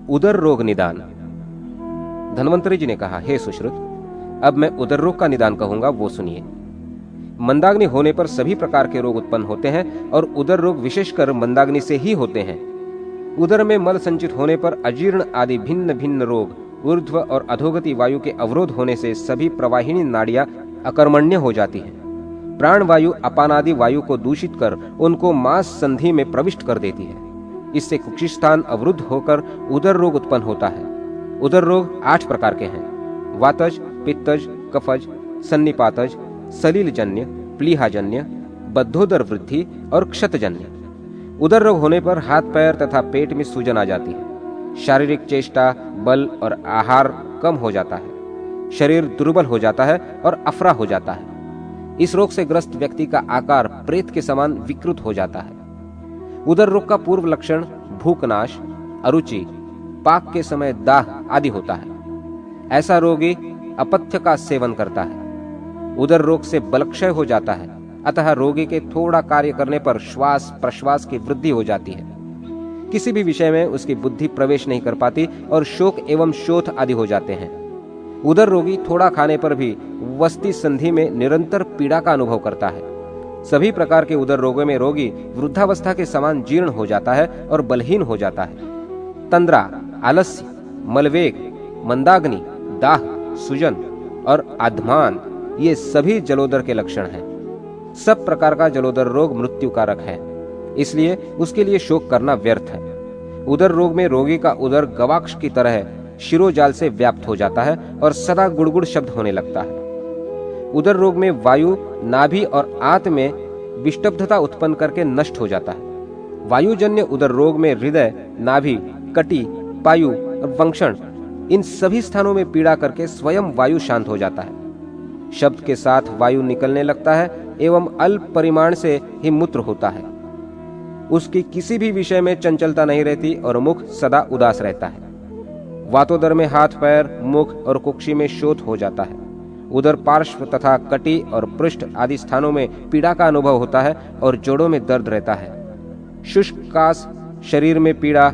उदर रोग निदान। धन्वंतरी जी ने कहा, हे सुश्रुत, अब मैं उदर रोग का निदान कहूंगा, वो सुनिए। मंदाग्नि होने पर सभी प्रकार के रोग उत्पन्न होते हैं और उदर रोग विशेषकर मंदाग्नि से ही होते हैं। उदर में मल संचित होने पर अजीर्ण आदि भिन्न भिन्न रोग, ऊर्ध्व और अधोगति वायु के अवरोध होने से सभी प्रवाहिनी नाड़ियां अकर्मण्य हो जाती हैं। प्राण वायु अपानादि वायु को दूषित कर उनको मांस संधि में प्रविष्ट कर देती है। इससे कुक्षिस्थान अवरुद्ध होकर उदर रोग उत्पन्न होता है। उदर रोग 8 प्रकार के हैं: वातज, पित्तज, कफज, सन्निपातज, सलीलजन्य, प्लीहाजन्य, बद्धोदर वृद्धि और क्षतजन्य। उदर रोग होने पर हाथ पैर तथा पेट में सूजन आ जाती है। शारीरिक चेष्टा, बल और आहार कम हो जाता है। शरीर दुर्बल हो जाता है और अफरा हो जाता है। इस रोग से ग्रस्त व्यक्ति का आकार प्रेत के समान विकृत हो जाता है। उदर रोग का पूर्व लक्षण भूखनाश, अरुचि, पाक के समय दाह आदि होता है। ऐसा रोगी अपथ्य का सेवन करता है। उदर रोग से बलक्षय हो जाता है, अतः रोगी के थोड़ा कार्य करने पर श्वास प्रश्वास की वृद्धि हो जाती है। किसी भी विषय में उसकी बुद्धि प्रवेश नहीं कर पाती और शोक एवं शोथ आदि हो जाते हैं। उदर रोगी थोड़ा खाने पर भी वस्ति संधि में निरंतर पीड़ा का अनुभव करता है। सभी प्रकार के उदर रोगों में रोगी वृद्धावस्था के समान जीर्ण हो जाता है और बलहीन हो जाता है। तंद्रा, आलस्य, मलवेग, मंदाग्नि, दाह, सुजन और आध्मान ये सभी जलोदर के लक्षण हैं। सब प्रकार का जलोदर रोग मृत्यु कारक है, इसलिए उसके लिए शोक करना व्यर्थ है। उदर रोग में रोगी का उदर गवाक्ष की तरह शिरोजाल से व्याप्त हो जाता है और सदा गुड़गुड़ शब्द होने लगता है। उदर रोग में वायु नाभि और आंत में विष्टब्धता उत्पन्न करके नष्ट हो जाता है। वायुजन्य उदर रोग में हृदय, नाभि, कटी, पायु और वंक्षण इन सभी स्थानों में पीड़ा करके स्वयं वायु शांत हो जाता है। शब्द के साथ वायु निकलने लगता है एवं अल्प परिमाण से ही मूत्र होता है। उसकी किसी भी विषय में चंचलता नहीं रहती और मुख सदा उदास रहता है। वातोदर में हाथ पैर, मुख और कुक्षि में शोथ हो जाता है। उदर पार्श्व तथा कटी और पृष्ठ आदि स्थानों में पीड़ा का अनुभव होता है और जोड़ों में दर्द रहता है। शुष्क कास, शरीर में पीड़ा,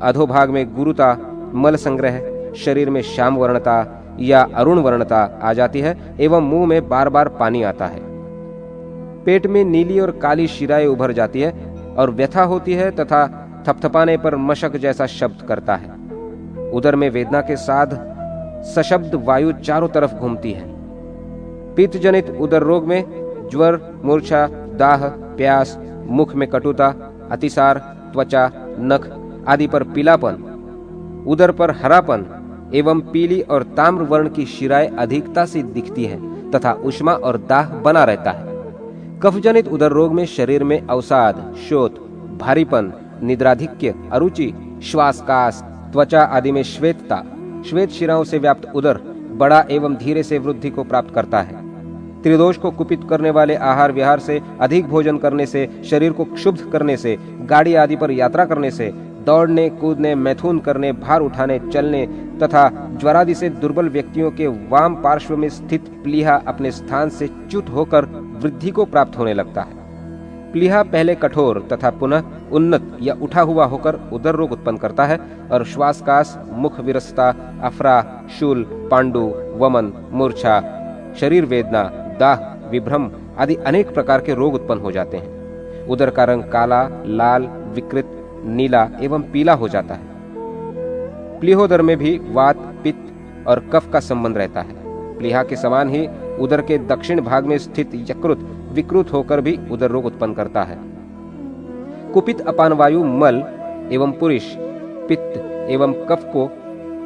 अधोभाग में गुरुता, मल संग्रह, शरीर में श्याम वर्णता या अरुण वर्णता आ जाती है एवं मुंह में बार बार पानी आता है। पेट में नीली और काली शिराएं उभर जाती है और व्यथा होती है तथा थपथपाने पर मशक जैसा शब्द करता है। उदर में वेदना के साथ सशब्द वायु चारों तरफ घूमती है। पित्त जनित उदर रोग में ज्वर, मूर्छा, दाह, प्यास, मुख में कटुता, अतिसार, त्वचा, नख आदि पर पीलापन, उदर पर हरापन एवं पीली और ताम्र वर्ण की शिराएं अधिकता से दिखती हैं तथा उष्मा और दाह बना रहता है। कफजनित उदर रोग में शरीर में अवसाद, शोथ, भारीपन, निद्राधिक्य, अरुचि, श्वासकास, त्वचा आदि में श्वेतता, श्वेत शिराओं से व्याप्त उदर बड़ा एवं धीरे से वृद्धि को प्राप्त करता है। त्रिदोष को कुपित करने वाले आहार विहार से, अधिक भोजन करने से, शरीर को क्षुब्ध करने से, गाड़ी आदि पर यात्रा करने से, दौड़ने कूदने, मैथुन करने, भार उठाने, चलने तथा ज्वरादि से दुर्बल व्यक्तियों के वाम पार्श्व में स्थित प्लीहा अपने स्थान से च्युत होकर वृद्धि को प्राप्त होने लगता है। प्लीहा पहले कठोर तथा पुनः उन्नत या उठा हुआ होकर उदर रोग उत्पन्न करता है और श्वासकास, मुख विरसता, अफरा, शूल, पांडु, वमन, मूर्छा, शरीर वेदना, दाह, विभ्रम आदि अनेक प्रकार के रोग उत्पन्न हो जाते हैं। उदर का रंग काला, लाल, विकृत, नीला एवं पीला हो जाता है। प्लीहोदर में भी वात, पित्त और कफ का संबंध रहता है। प्लीहा के समान ही उदर के दक्षिण भाग में स्थित यकृत विकृत होकर भी उदर रोग उत्पन्न करता है। कुपित अपान वायु मल एवं पुरुष, पित्त एवं कफ को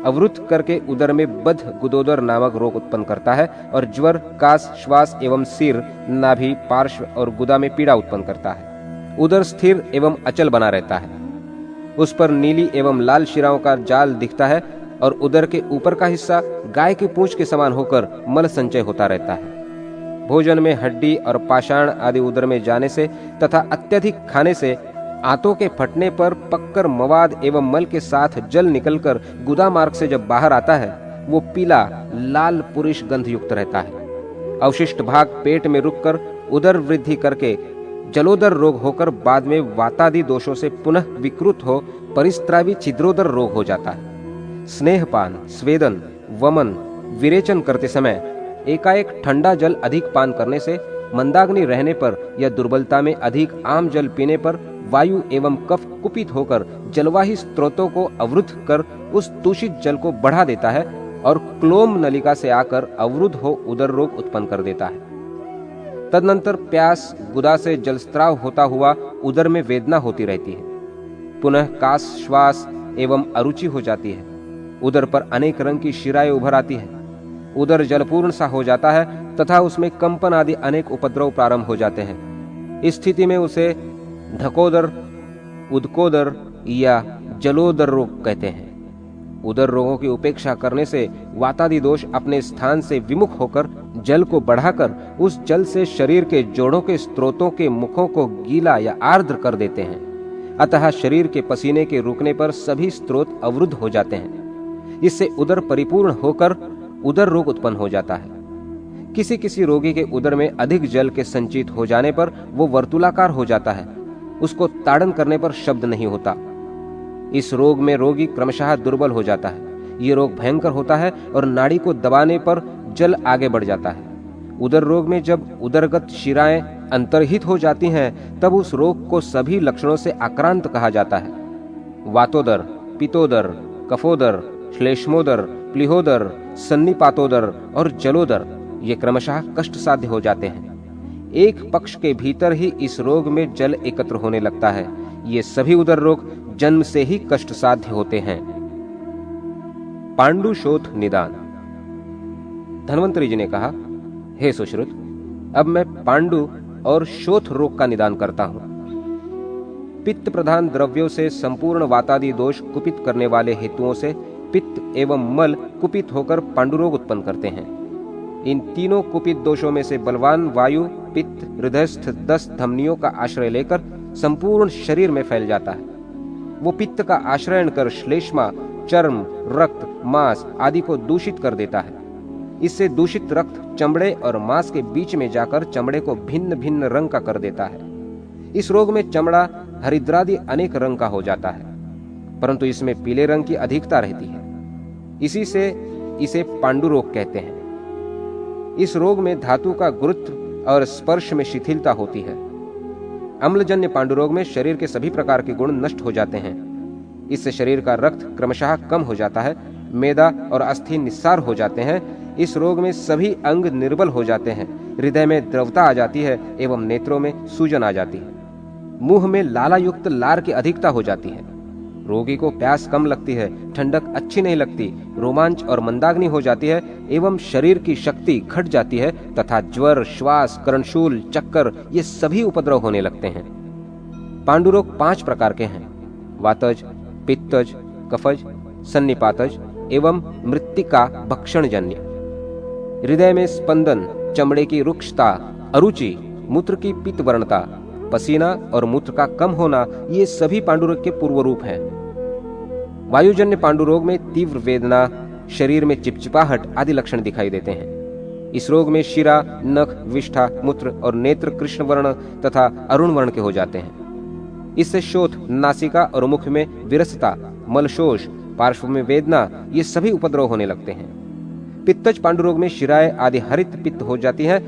अवरुद्ध करके उदर में बद्ध गुदोदर नामक रोग उत्पन्न करता है और ज्वर, कास, श्वास एवं सिर, नाभि, पार्श्व और गुदा में पीड़ा उत्पन्न करता है। उदर स्थिर एवं अचल बना रहता है। उस पर नीली एवं लाल शिराओं का जाल दिखता है और उदर के ऊपर का हिस्सा गाय की पूंछ के समान होकर मल संचय होता रहता है। भोजन में हड्डी और पाषाण आदि उदर में जाने से तथा अत्यधिक खाने से आंतों के फटने पर पक्कर मवाद एवं मल के साथ जल निकलकर गुदा मार्ग से जब बाहर आता है वो पीला लाल पुरुष गंध युक्त रहता है। अवशिष्ट भाग पेट में रुककर उदर वृद्धि करके जलोदर रोग होकर बाद में वातादि दोषों से पुनः विकृत हो परिस्त्रावी छिद्रोदर रोग हो जाता है। स्नेहपान, स्वेदन, वमन, विरेचन करते समय एकाएक ठंडा जल अधिक पान करने से, मंदाग्नि रहने पर या दुर्बलता में अधिक आम जल पीने पर वायु एवं कफ कुपित होकर जलवाही स्रोतों को अवरुद्ध कर उस दूषित जल को बढ़ा देता है और क्लोम नलिका से आकर अवरुद्ध हो उदर रोग उत्पन्न कर देता है। तदनंतर प्यास, गुदा से जलस्त्राव होता हुआ उदर में वेदना होती रहती है। पुनः कास, श्वास एवं अरुचि हो जाती है। उदर पर अनेक रंग की शिराएं उभर आती है। उदर जलपूर्ण सा हो जाता है तथा उसमें कंपन आदि अनेक उपद्रव प्रारंभ हो जाते हैं। इस स्थिति में उसे ढकोदर, उदकोदर या जलोदर रोग कहते हैं। उदर रोगों की उपेक्षा करने से वातादि दोष अपने स्थान से विमुख होकर जल को बढ़ाकर उस जल से शरीर के जोड़ों के स्रोतों के मुखों को गीला या आर्द्र कर देते हैं। अतः शरीर के पसीने के रुकने पर सभी स्रोत अवरुद्ध हो जाते हैं। इससे उदर परिपूर्ण होकर उदर रोग उत्पन्न हो जाता है। किसी किसी रोगी के उदर में अधिक जल के संचित हो जाने पर वो वर्तुलाकार हो जाता है। उसको ताड़न करने पर शब्द नहीं होता। इस रोग में रोगी क्रमशः दुर्बल हो जाता है। ये रोग भयंकर होता है और नाड़ी को दबाने पर जल आगे बढ़ जाता है। उदर रोग में जब उदरगत शिराएं अंतर्हित हो जाती हैं, तब उस रोग को सभी लक्षणों से आक्रांत कहा जाता है। वातोदर, पित्तोदर, कफोदर, श्लेष्मोदर, प्लीहोदर, सन्निपातोदर और जलोदर ये क्रमशः कष्ट साध्य हो जाते हैं। एक पक्ष के भीतर ही इस रोग में जल एकत्र होने लगता है। ये सभी उदर रोग जन्म से ही कष्ट साध्य होते हैं। पांडुशोथ निदान। धन्वंतरी जी ने कहा, हे सुश्रुत, अब मैं पांडु और शोथ रोग का निदान करता हूं। पित्त प्रधान द्रव्यों से संपूर्ण वातादि दोष कुपित करने वाले हेतुओं से पित्त एवं मल कुपित होकर पांडुरोग उत्पन्न करते हैं। इन तीनों कुपित दोषों में से बलवान वायु पित्त हृदयस्थ 10 धमनियों का आश्रय लेकर संपूर्ण शरीर में फैल जाता है। वो पित्त का आश्रयण कर श्लेष्मा, चर्म, रक्त, मांस आदि को दूषित कर देता है। इससे दूषित रक्त चमड़े और मांस के बीच में जाकर चमड़े को भिन्न भिन्न रंग का कर देता है। इस रोग में चमड़ा हरिद्रादि अनेक रंग का हो जाता है, परंतु इसमें पीले रंग की अधिकता रहती है। इसी से इसे पांडु रोग कहते हैं। इस रोग में धातु का गुरुत्व और स्पर्श में शिथिलता होती है। अम्लजन्य पांडुरोग में शरीर के सभी प्रकार के गुण नष्ट हो जाते हैं। इससे शरीर का रक्त क्रमशः कम हो जाता है, मेदा और अस्थि निस्सार हो जाते हैं। इस रोग में सभी अंग निर्बल हो जाते हैं, हृदय में द्रवता आ जाती है एवं नेत्रों में सूजन आ जाती है। मुंह में लाला युक्त लार की अधिकता हो जाती है। रोगी को प्यास कम लगती है, ठंडक अच्छी नहीं लगती, रोमांच और मंदाग्नि हो जाती है एवं शरीर की शक्ति घट जाती है तथा ज्वर, श्वास, करणशूल, चक्कर ये सभी उपद्रव होने लगते हैं। पांडुरोग 5 प्रकार के हैं: वातज, पित्तज, कफज, सन्निपातज एवं मृत्तिका भक्षणजन्य। हृदय में स्पंदन, चमड़े की रुक्षता, अरुचि, मूत्र की पित्तवर्णता, पसीना और मूत्र का कम होना ये सभी पांडुरोग के पूर्व रूप हैं। वायुजन्य पांडुरोग में तीव्र वेदना, शरीर में चिपचिपाहट आदि लक्षण दिखाई देते हैं। इस रोग में शिरा, नख, विष्ठा, मूत्र और नेत्र कृष्ण वर्ण तथा अरुण वर्ण के हो जाते हैं। इससे शोथ, नासिका और मुख में विरसता, मलशोष, पार्श्व में वेदना ये सभी उपद्रव होने लगते हैं। पित्तज पांडुरोग में शिराएं आदि हरित पित्त हो जाती है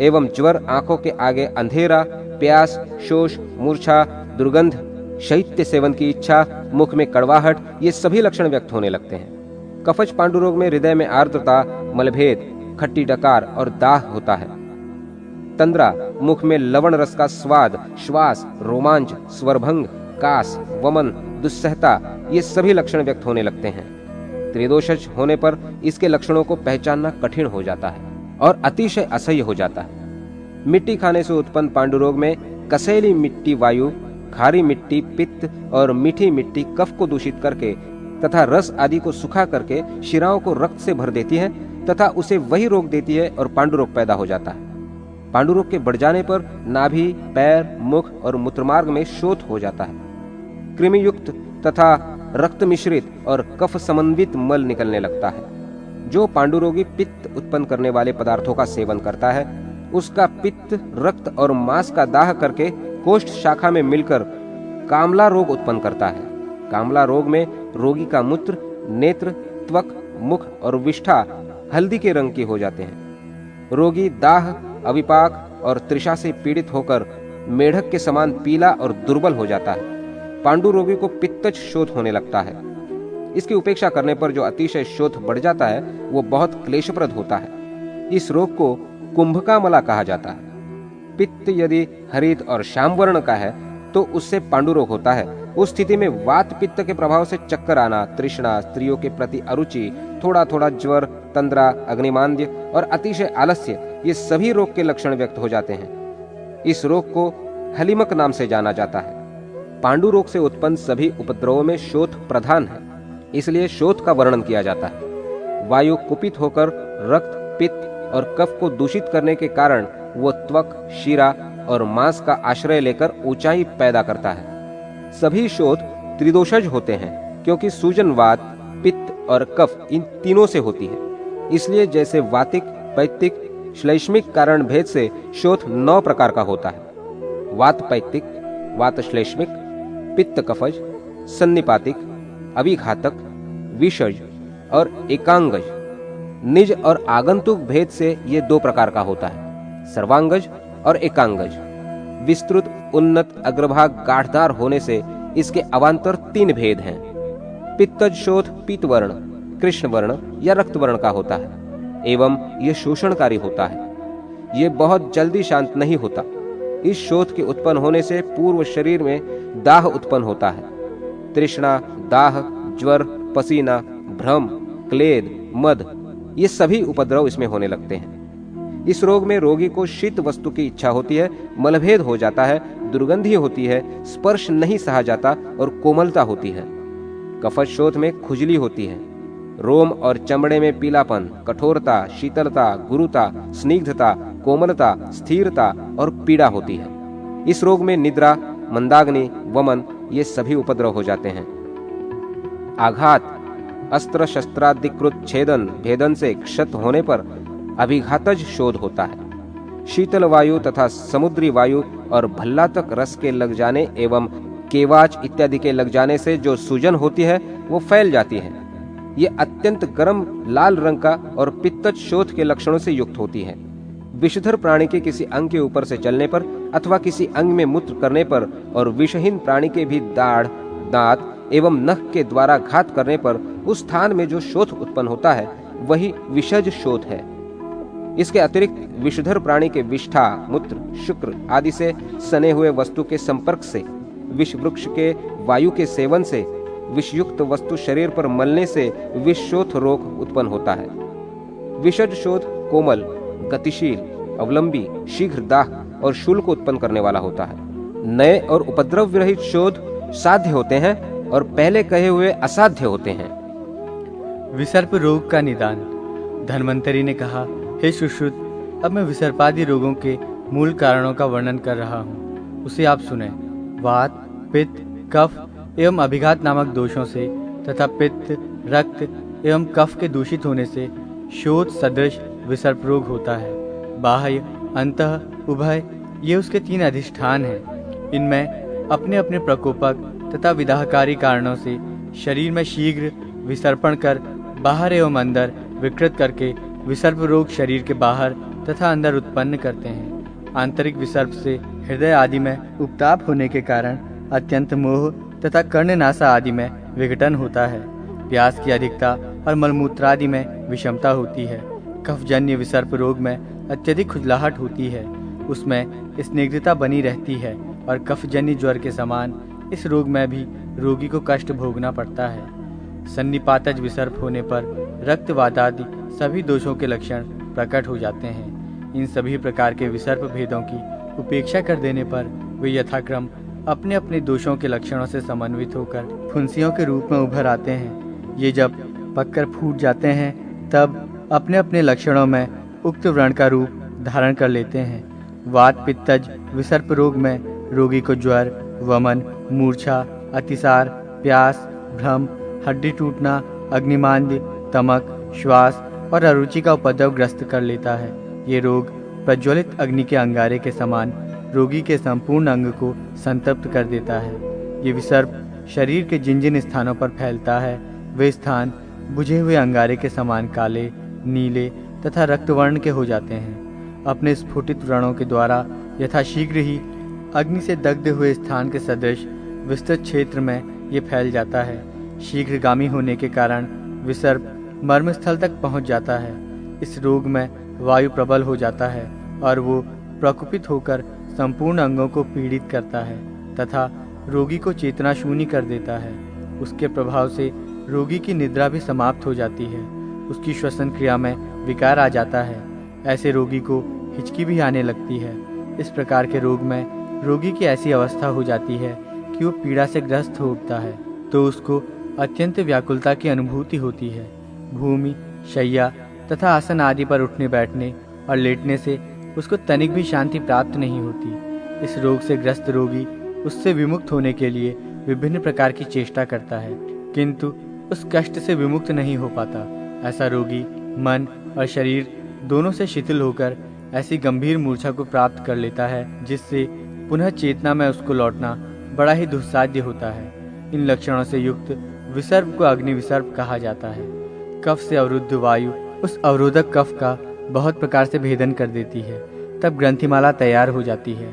एवं ज्वर, आंखों के आगे अंधेरा, प्यास, शोष, मूर्छा, दुर्गंध, शैत्य सेवन की इच्छा, मुख में कड़वाहट ये सभी लक्षण व्यक्त होने लगते हैं। कफज पांडुरोग में हृदय में आर्द्रता, मलभेद, खट्टी डकार और दाह होता है। तंद्रा, मुख में लवण रस का स्वाद, श्वास, रोमांच, स्वरभंग, कास, वमन, दुस्सहता ये सभी लक्षण व्यक्त होने लगते हैं। त्रिदोषज होने पर इसके लक्षणों को पहचानना कठिन हो जाता है और अतिशय असह्य हो जाता है। मिट्टी खाने से उत्पन्न पांडुरोग में कसैली मिट्टी वायु, खारी मिट्टी पित्त और मीठी मिट्टी कफ को दूषित करके तथा रस आदि को सुखा करके शिराओं को रक्त से भर देती है तथा उसे वही रोग देती है और पांडुरोग पैदा हो जाता है। पांडुरोग के बढ़ जाने पर नाभि, पैर, मुख और मूत्रमार्ग में शोथ हो जाता है। कृमि युक्त तथा रक्त मिश्रित और कफ समन्वित मल निकलने लगता है। जो पांडुरोगी पित्त उत्पन्न करने वाले पदार्थों का सेवन करता है उसका पित्त, रक्त और मांस का दाह करके कोष्ठ शाखा में मिलकर कामला रोग उत्पन्न करता है। कामला रोग में रोगी का मूत्र, नेत्र, त्वक, मुख और विष्ठा हल्दी के रंग के हो जाते हैं। रोगी दाह, अविपाक और तृषा से पीड़ित होकर मेढक के समान पीला और दुर्बल हो जाता है। पांडु रोगी को पित्तज शोथ होने लगता है। इसकी उपेक्षा करने पर जो अतिशय शोथ बढ़ जाता है वो बहुत क्लेशप्रद होता है। इस रोग को कुंभकामला कहा जाता है। पित्त यदि हरित और श्याम वर्ण का है तो उससे पांडु रोग होता है। उस स्थिति में वात पित्त के प्रभाव से चक्कर आना, तृष्णा, स्त्रियों के प्रति अरुचि, थोड़ा थोड़ा ज्वर, तंद्रा, अग्निमांद्य और अतिशय आलस्य, ये सभी रोग के लक्षण व्यक्त हो जाते हैं। इस रोग को हलिमक नाम से जाना जाता है। पांडु रोग से उत्पन्न सभी उपद्रवों में शोथ प्रधान है, इसलिए शोथ का वर्णन किया जाता है। वायु कुपित होकर रक्त, पित्त और कफ को दूषित करने के कारण वो त्वक, शिरा और मांस का आश्रय लेकर ऊंचाई पैदा करता है। सभी शोथ त्रिदोषज होते हैं क्योंकि सूजन वात, पित्त और कफ इन तीनों से होती है। इसलिए जैसे वातिक, पैत्तिक, श्लेष्मिक कारण भेद से शोथ 9 प्रकार का होता है। वात पैत्तिक, वात श्लेष्मिक, पित्त कफज, सन्निपातिक, अभिघातक, विषज और एकांगज। निज और आगंतुक भेद से ये 2 प्रकार का होता है, सर्वांगज और एकांगज। विस्तृत, उन्नत, अग्रभाग गाढ़दार होने से इसके अवांतर 3 भेद हैं। पित्तज शोथ पीतवर्ण, कृष्ण वर्ण या रक्त वर्ण का होता है एवं यह शोषणकारी होता है। ये बहुत जल्दी शांत नहीं होता। इस शोथ के उत्पन्न होने से पूर्व शरीर में दाह उत्पन्न होता है। तृष्णा, दाह, ज्वर, पसीना, भ्रम, क्लेद, मद, ये सभी उपद्रव इसमें होने लगते हैं। इस रोग में रोगी को शीत वस्तु की इच्छा होती है, मलभेद हो जाता है, दुर्गंधी होती है, स्पर्श नहीं सहा जाता और कोमलता होती है। कफज शोथ में खुजली होती है। रोम और चमड़े में पीलापन, कठोरता, शीतलता, गुरुता, स्निग्धता, कोमलता, स्थिरता और पीड़ा होती है। इस रोग में निद्रा, मंदाग्नि, वमन ये सभी उपद्रव हो जाते हैं। आघात, अस्त्र शस्त्रादिकृत छेदन, भेदन से क्षत होने पर अभिघातज शोध होता है। शीतल वायु तथा समुद्री वायु और भल्लातक रस के लग जाने एवं केवाच इत्यादि के लग जाने से जो सूजन होती है वो फैल जाती है। ये अत्यंत गर्म लाल रंग का और पित्तज शोथ के लक्षणों से युक्त होती है। विषधर प्राणी के किसी अंग के ऊपर से चलने पर अथवा किसी अंग में मूत्र करने पर और विषहीन प्राणी के भी दाढ़, दांत एवं नख के द्वारा घात करने पर उस स्थान में जो शोथ उत्पन्न होता है वही विषज शोथ है। इसके अतिरिक्त विषधर प्राणी के विष्ठा, मूत्र, शुक्र आदि से सने हुए वस्तु के संपर्क से, विष वृक्ष के वायु के सेवन से, विषयुक्त वस्तु शरीर पर मलने से विषशोथ रोग उत्पन्न होता है। विषज शोथ कोमल, गतिशील, अवलंबी, शीघ्र दाह और शूल को उत्पन्न करने वाला होता है। नए और उपद्रव विरहित शोध साध्य होते हैं और पहले कहे हुए असाध्य होते हैं। विसर्प रोग का निदान। धन्वंतरी ने कहा, हे सुश्रुत, अब मैं विसर्पादि रोगों के मूल कारणों का वर्णन कर रहा हूँ, उसे आप सुने। वात, पित्त, कफ एवं अभिघात नामक दोषों से तथा पित्त, रक्त एवं कफ के दूषित होने से शोथ सदृश विसर्प रोग होता है। बाह्य, अंतः, उभय ये उसके 3 अधिष्ठान हैं। इनमें अपने अपने प्रकोपक तथा विदाहकारी कारणों से शरीर में शीघ्र विसर्पण कर बाहर एवं अंदर विकृत करके विसर्प रोग शरीर के बाहर तथा अंदर उत्पन्न करते हैं। आंतरिक विसर्प से हृदय आदि में उपताप होने के कारण अत्यंत मोह तथा कर्णनासा आदि में विघटन होता है। प्यास की अधिकता और मलमूत्र आदि में विषमता होती है। कफजन्य विसर्प रोग में अत्यधिक खुजलाहट होती है, उसमें स्निग्धता बनी रहती है और कफजन्य ज्वर के समान इस रोग में भी रोगी को कष्ट भोगना पड़ता है। सन्निपातज विसर्प होने पर रक्तवात आदि सभी दोषों के लक्षण प्रकट हो जाते हैं। इन सभी प्रकार के विसर्प भेदों की उपेक्षा कर देने पर वे यथाक्रम अपने अपने दोषों के लक्षणों से समन्वित होकर फुंसियों के रूप में उभर आते हैं। ये जब पककर फूट जाते हैं तब अपने अपने लक्षणों में उक्त व्रण का रूप धारण कर लेते हैं। वात पित्तज विसर्प रोग में रोगी को ज्वर, वमन, मूर्छा, अतिसार, प्यास, भ्रम, हड्डी टूटना, अग्निमांद्य, तमक, श्वास और अरुचि का उपद्रव ग्रस्त कर लेता है। ये रोग प्रज्वलित अग्नि के अंगारे के समान रोगी के संपूर्ण अंग को संतप्त कर देता है। ये विसर्प शरीर के जिन जिन स्थानों पर फैलता है वे स्थान बुझे हुए अंगारे के समान काले, नीले तथा रक्तवर्ण के हो जाते हैं। अपने स्फुटित व्रणों के द्वारा यथाशीघ्र ही अग्नि से दग्ध हुए स्थान के सदृश विस्तृत क्षेत्र में ये फैल जाता है। शीघ्रगामी होने के कारण विसर्प मर्मस्थल तक पहुंच जाता है। इस रोग में वायु प्रबल हो जाता है और वो प्रकुपित होकर संपूर्ण अंगों को पीड़ित करता है तथा रोगी को चेतना शून्य कर देता है। उसके प्रभाव से रोगी की निद्रा भी समाप्त हो जाती है। उसकी श्वसन क्रिया में विकार आ जाता है। ऐसे रोगी को हिचकी भी आने लगती है। इस प्रकार के रोग में रोगी की ऐसी अवस्था हो जाती है कि वो पीड़ा से ग्रस्त हो उठता है तो उसको अत्यंत व्याकुलता की अनुभूति होती है। भूमि, शैया तथा आसन आदि पर उठने बैठने और लेटने से उसको तनिक भी शांति प्राप्त नहीं होती। इस रोग से ग्रस्त रोगी उससे विमुक्त होने के लिए विभिन्न प्रकार की चेष्टा करता है किंतु उस कष्ट से विमुक्त नहीं हो पाता। ऐसा रोगी मन और शरीर दोनों से शिथिल होकर ऐसी गंभीर मूर्छा को प्राप्त कर लेता है जिससे पुनः चेतना में उसको लौटना बड़ा ही दुस्साध्य होता है। इन लक्षणों से युक्त विसर्प को अग्नि विसर्प कहा जाता है। कफ से अवरुद्ध वायु उस अवरोधक कफ का बहुत प्रकार से भेदन कर देती है। तब ग्रंथिमाला तैयार हो जाती है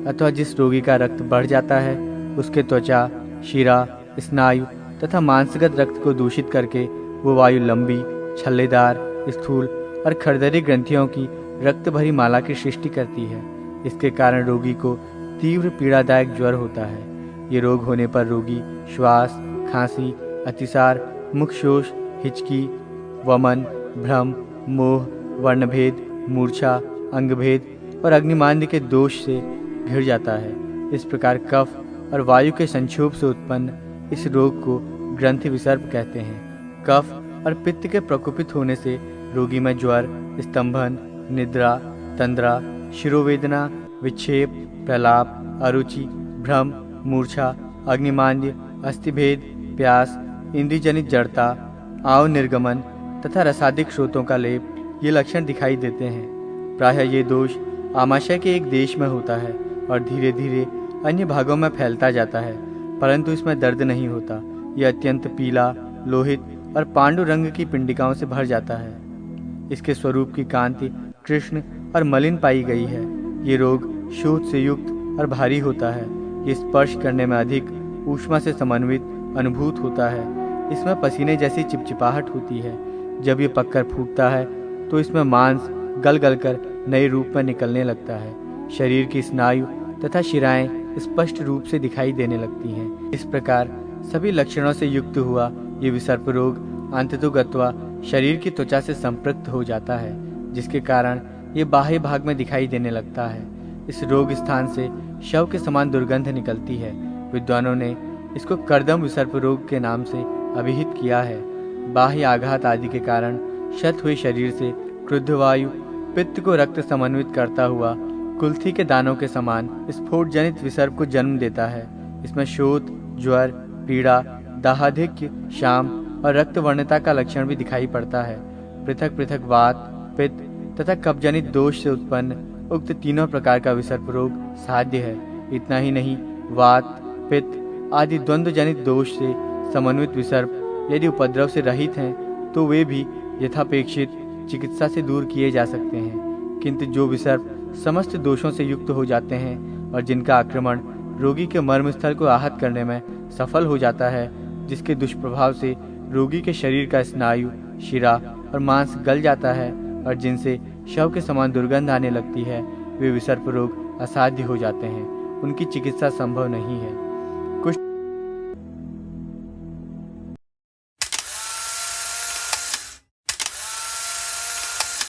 अथवा जिस रोगी का रक्त बढ़ जाता है उसके त्वचा, शिरा, स्नायु तथा मांसगत रक्त को दूषित करके वो वायु लंबी, छल्लेदार, स्थूल और खरदरी ग्रंथियों की रक्त भरी माला की सृष्टि करती है। इसके कारण रोगी को तीव्र पीड़ादायक ज्वर होता है। ये रोग होने पर रोगी श्वास, खांसी, अतिसार, मुखशोष, हिचकी, वमन, भ्रम, मोह, वर्णभेद, मूर्छा, अंगभेद और अग्निमांद्य के दोष से घिर जाता है। इस प्रकार कफ और वायु के संक्षोभ से उत्पन्न इस रोग को ग्रंथि विसर्प कहते हैं। कफ और पित्त के प्रकोपित होने से रोगी में ज्वर, स्तंभन, निद्रा, तंद्रा, शिरोवेदना, विक्षेप, प्रलाप, अरुचि, भ्रम, मूर्छा, अग्निमांद्य, अस्थिभेद, प्यास, इंद्रियजनित जड़ता, आव निर्गमन तथा रसादिक स्रोतों का लेप ये लक्षण दिखाई देते हैं। प्रायः ये दोष आमाशय के एक देश में होता है और धीरे धीरे अन्य भागों में फैलता जाता है, परंतु इसमें दर्द नहीं होता। यह अत्यंत पीला, लोहित और पांडु रंग की पिंडिकाओं से भर जाता है। इसके स्वरूप की कांति कृष्ण और मलिन पाई गई है। ये रोग शोथ से युक्त और भारी होता है। ये स्पर्श करने में अधिक ऊष्मा से समन्वित अनुभूत होता है। इसमें पसीने जैसी चिपचिपाहट होती है। जब ये पककर फूटता है तो इसमें मांस गल गल कर नए रूप में निकलने लगता है। शरीर की स्नायु तथा शिराएं स्पष्ट रूप से दिखाई देने लगती हैं। इस प्रकार सभी लक्षणों से युक्त हुआ ये विसर्प रोग अंततोगत्वा शरीर की त्वचा से संपृक्त हो जाता है, जिसके कारण ये बाह्य भाग में दिखाई देने लगता है। इस रोग स्थान से शव के समान दुर्गंध निकलती है। विद्वानों ने इसको कर्दम विसर्प रोग के नाम से अभिहित किया है। बाह्य आघात आदि के कारण क्षत हुए शरीर से क्रुद्ध वायु पित्त को रक्त समन्वित करता हुआ कुल्थी के दानों के समान स्फोट जनित विसर्प को जन्म देता है। इसमें शोथ, ज्वर, पीड़ा, दाहाधिक्य, शाम और रक्त वर्णता का लक्षण भी दिखाई पड़ता है। पृथक पृथक वात, पित्त तथा कब्जनित दोष से उत्पन्न उक्त तीनों प्रकार का विसर्प रोग साध्य है। इतना ही नहीं, वात, पित्त आदि द्वंद्व जनित दोष से समन्वित विसर्प यदि उपद्रव से रहित हैं तो वे भी यथापेक्षित चिकित्सा से दूर किए जा सकते हैं। किंतु जो विसर्प समस्त दोषों से युक्त हो जाते हैं और जिनका आक्रमण रोगी के मर्मस्थल को आहत करने में सफल हो जाता है, जिसके दुष्प्रभाव से रोगी के शरीर का स्नायु, शिरा और मांस गल जाता है और जिनसे शव के समान दुर्गंध आने लगती है, वे विसर्प रोग असाध्य हो जाते हैं। उनकी चिकित्सा संभव नहीं है।